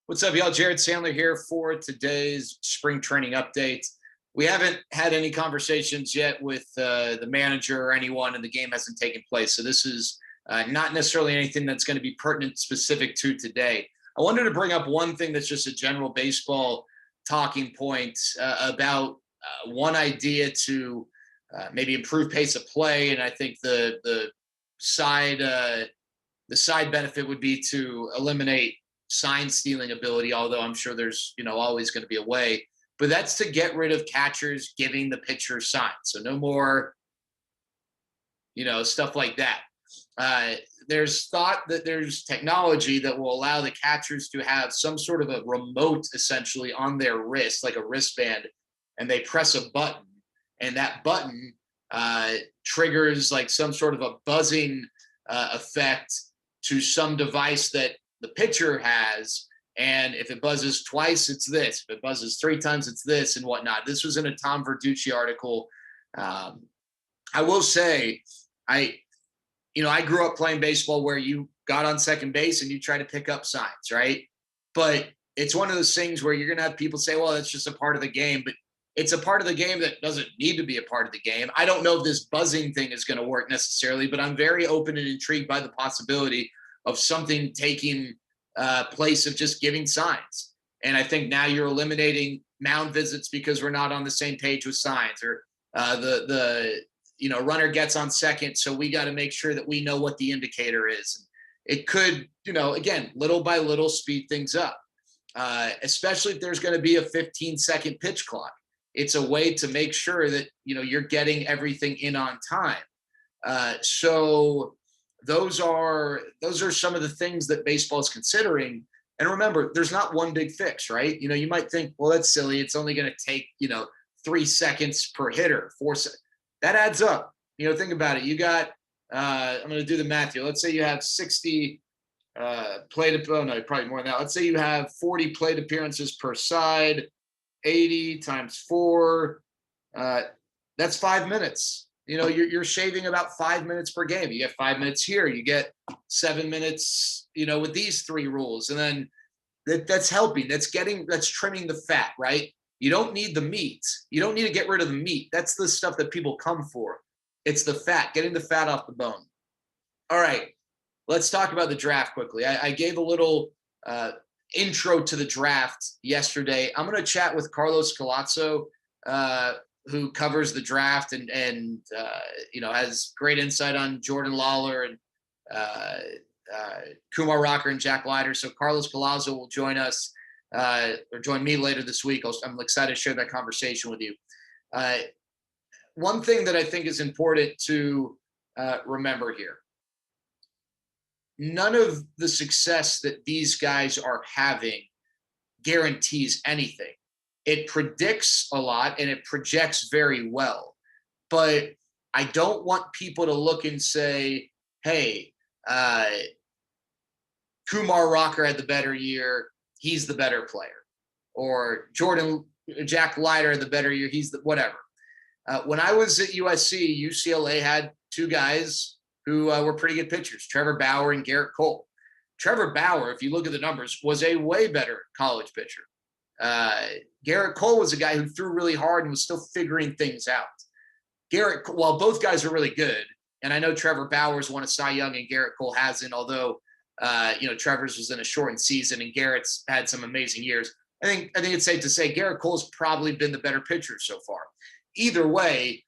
What's up, y'all? Jared Sandler here for today's spring training update. We haven't had any conversations yet with the manager or anyone, and the game hasn't taken place. So this is not necessarily anything that's going to be pertinent specific to today. I wanted to bring up one thing that's just a general baseball talking point about one idea to maybe improve pace of play, and I think the side benefit would be to eliminate sign stealing ability, although I'm sure there's always going to be a way. But that's to get rid of catchers giving the pitcher signs. So no more stuff like that. There's thought that there's technology that will allow the catchers to have some sort of a remote essentially on their wrist, like a wristband, and they press a button, and that button triggers like some sort of a buzzing effect to some device that the pitcher has. And if it buzzes twice, it's this. If it buzzes three times, it's this, and whatnot. This was in a Tom Verducci article. I will say, I grew up playing baseball where you got on second base and you try to pick up signs, right? But it's one of those things where you're going to have people say, well, that's just a part of the game. But it's a part of the game that doesn't need to be a part of the game. I don't know if this buzzing thing is going to work necessarily, but I'm very open and intrigued by the possibility of something taking place of just giving signs. And I think now you're eliminating mound visits because we're not on the same page with signs, or the runner gets on second, so we got to make sure that we know what the indicator is. It could, again, little by little speed things up, especially if there's going to be a 15-second pitch clock. It's a way to make sure that, you're getting everything in on time. So those are some of the things that baseball is considering. And remember, there's not one big fix, right? You might think, well, that's silly. It's only going to take, 3 seconds per hitter, 4 seconds. That adds up. Think about it. You got, I'm going to do the math here. Let's say you have 60 plate, oh no, probably more than that. Let's say you have 40 plate appearances per side, 80 times 4. That's 5 minutes. You're shaving about 5 minutes per game. You get 5 minutes here. You get 7 minutes, with these 3 rules. And then that's helping. That's trimming the fat, right? You don't need the meat. You don't need to get rid of the meat. That's the stuff that people come for. It's the fat, getting the fat off the bone. All right, let's talk about the draft quickly. I gave a little intro to the draft yesterday. I'm going to chat with Carlos Colazzo, who covers the draft and has great insight on Jordan Lawler and Kumar Rocker and Jack Leiter. So Carlos Colazzo will join us or join me later this week. I'm excited to share that conversation with you. One thing that I think is important to remember here: none of the success that these guys are having guarantees anything. It predicts a lot and it projects very well. But I don't want people to look and say, hey, Kumar Rocker had the better year, he's the better player. Or Jack Leiter had the better year, he's the whatever. When I was at USC, UCLA had 2 guys who were pretty good pitchers, Trevor Bauer and Garrett Cole. Trevor Bauer, if you look at the numbers, was a way better college pitcher. Garrett Cole was a guy who threw really hard and was still figuring things out. While both guys are really good, and I know Trevor Bauer's won a Cy Young and Garrett Cole hasn't, although Trevor's was in a shortened season and Garrett's had some amazing years. I think it's safe to say Garrett Cole's probably been the better pitcher so far. Either way,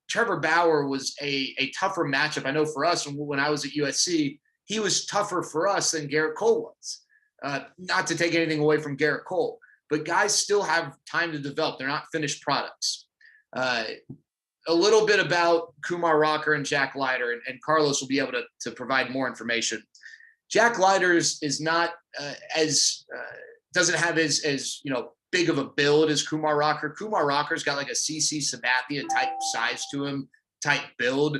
Trevor Bauer was a tougher matchup. I know for us, when I was at USC, he was tougher for us than Garrett Cole was. Not to take anything away from Garrett Cole, but guys still have time to develop. They're not finished products. A little bit about Kumar Rocker and Jack Leiter, and Carlos will be able to provide more information. Jack Leiter is not doesn't have as big of a build as Kumar Rocker. Kumar Rocker's got like a CC Sabathia type size to him, type build.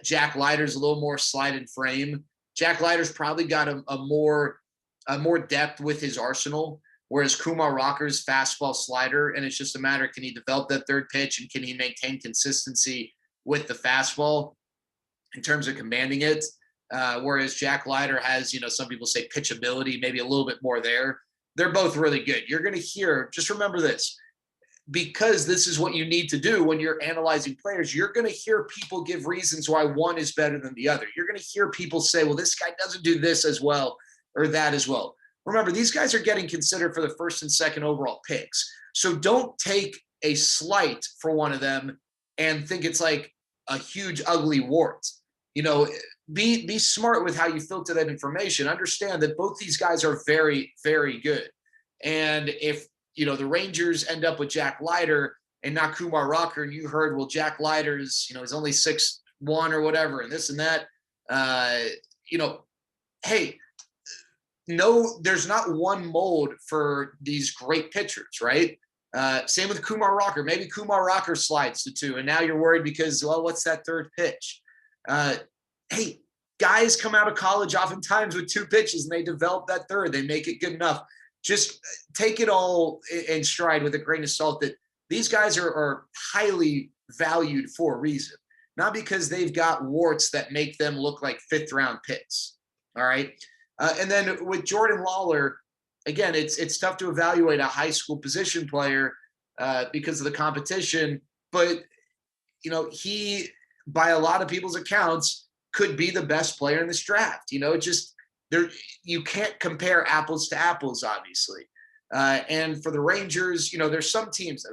Jack Leiter's a little more slided frame. Jack Leiter's probably got a more depth with his arsenal, whereas Kumar Rocker's fastball slider, and it's just a matter, can he develop that third pitch and can he maintain consistency with the fastball in terms of commanding it? whereas Jack Leiter has, some people say pitchability, maybe a little bit more there. They're both really good. You're going to hear, just remember this, because this is what you need to do when you're analyzing players. You're going to hear people give reasons why one is better than the other. You're going to hear people say, well, this guy doesn't do this as well or that as well. Remember, these guys are getting considered for the first and second overall picks. So don't take a slight for one of them and think it's like a huge, ugly wart. Be smart with how you filter that information. Understand that both these guys are very, very good. And if, the Rangers end up with Jack Leiter and not Kumar Rocker, and you heard, well, Jack Leiter's, he's only 6'1" or whatever, and this and that, hey, no, there's not one mold for these great pitchers, right? Same with Kumar Rocker. Maybe Kumar Rocker slides to 2, and now you're worried because, well, what's that third pitch? Hey, guys come out of college oftentimes with 2 pitches, and they develop that third. They make it good enough. Just take it all in stride with a grain of salt that these guys are highly valued for a reason, not because they've got warts that make them look like 5th-round picks. All right. And then with Jordan Lawler, again, it's tough to evaluate a high school position player because of the competition, but he, by a lot of people's accounts, could be the best player in this draft. You can't compare apples to apples, obviously. And for the Rangers, there's some teams,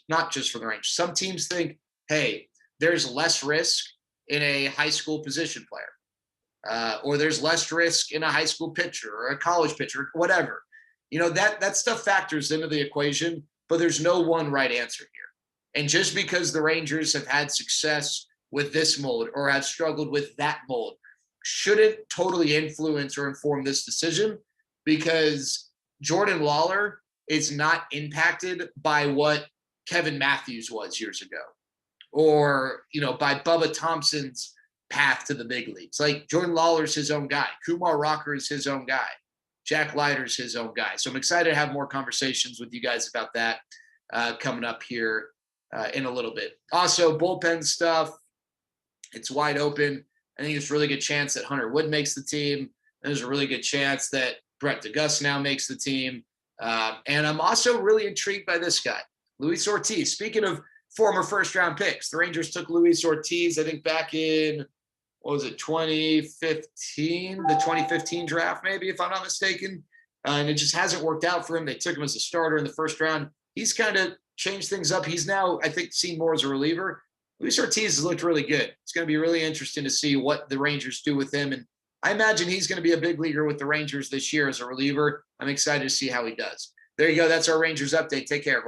not just for the Rangers, some teams think, hey, there's less risk in a high school position player, or there's less risk in a high school pitcher or a college pitcher, whatever. That stuff factors into the equation, but there's no one right answer here. And just because the Rangers have had success with this mold or have struggled with that mold shouldn't totally influence or inform this decision, because Jordan Lawler is not impacted by what Kevin Matthews was years ago, or, by Bubba Thompson's path to the big leagues. Like, Jordan Lawler's his own guy. Kumar Rocker is his own guy. Jack Leiter's his own guy. So I'm excited to have more conversations with you guys about that coming up here in a little bit. Also, bullpen stuff, it's wide open. I think there's a really good chance that Hunter Wood makes the team. And there's a really good chance that Brett DeGuss now makes the team. And I'm also really intrigued by this guy, Luis Ortiz. Speaking of former first-round picks, the Rangers took Luis Ortiz, I think, back in, 2015? The 2015 draft, maybe, if I'm not mistaken. And it just hasn't worked out for him. They took him as a starter in the first round. He's kind of changed things up. He's now, I think, seen more as a reliever. Luis Ortiz has looked really good. It's going to be really interesting to see what the Rangers do with him. And I imagine he's going to be a big leaguer with the Rangers this year as a reliever. I'm excited to see how he does. There you go. That's our Rangers update. Take care, everyone.